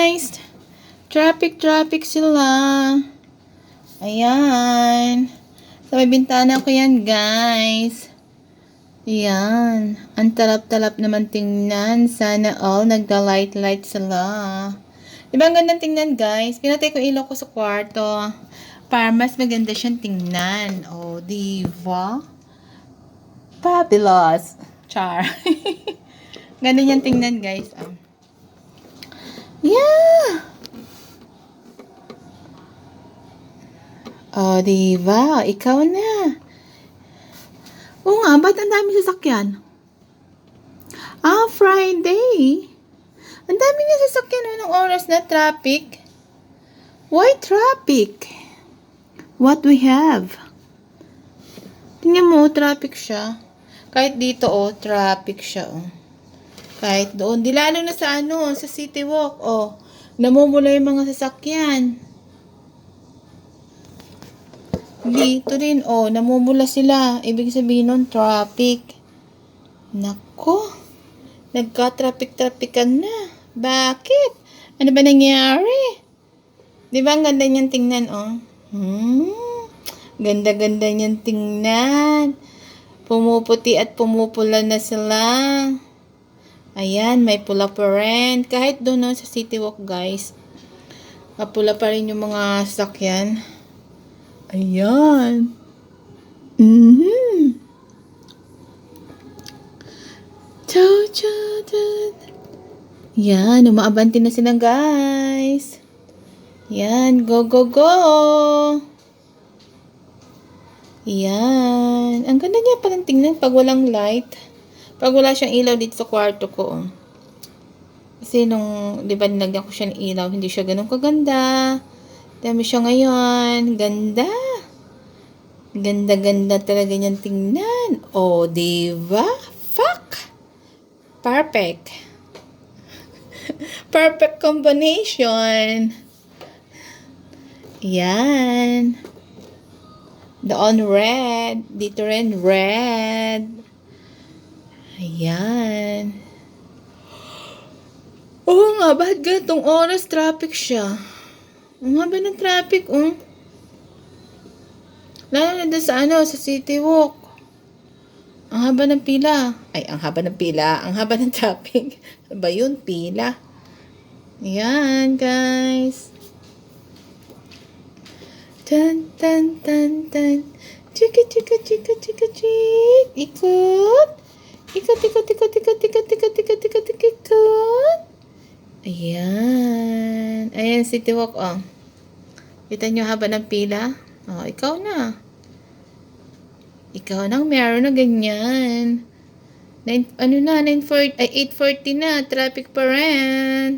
guys! Traffic sila. Ayan. Sa may bintana ko yan, guys. Ayan. Ang talap-talap naman tingnan. Sana all nagda-light sila. Diba ang gandang tingnan, guys? Pinatay ko ilaw ko sa kwarto. Para mas maganda siyang tingnan. Oh, diba? Fabulous. Char. Ganda niyang tingnan, guys. Yeah! Oh, diba? Ikaw na. Oo nga, ba't ang dami sasakyan? Friday. Ang dami nga sasakyan. Anong oras na traffic? Why traffic? What we have? Tingnan mo, traffic siya. Kahit dito, traffic siya, Kahit doon. Di lalo na sa sa City Walk, namumula yung mga sasakyan. Dito rin, namumula sila. Ibig sabihin nun, traffic. Nako. Nagka-traffic-traffican na. Bakit? Ano ba nangyari? Di ba ang ganda niyan tingnan, Ganda-ganda niyan tingnan. Pumuputi at pumupula na sila. Ayan, may pula pa rin. Kahit doon sa City Walk, guys. Mapula pa rin yung mga sasakyan. Ayan. Yan, umaabanti na sila, guys. Yan, go. Yan. Ang ganda niya palang tingnan pag walang light. Pag wala siyang ilaw dito sa kwarto ko. Kasi di ba nilagyan ko siya ng ilaw, hindi siya ganun kaganda. Dami siya ngayon. Ganda. Ganda talaga niyan tingnan. Oh, diba? Fuck! Perfect. Perfect combination. Yan. Doon red. Dito rin red. Ayan. Oo nga, bakit ganitong oras traffic siya? Ang haba ng traffic, Lalo na doon sa sa City Walk. Ang haba ng pila. Ay, ang haba ng pila. Ang haba ng traffic. Ano ba yun? Pila. Ayan, guys. Tan. Chika. Ikot. Ayan, City Walk, Kita nyo haba ng pila? Ikaw na. Ikaw nang meron na ganyan. 8:40 na. Traffic pa rin.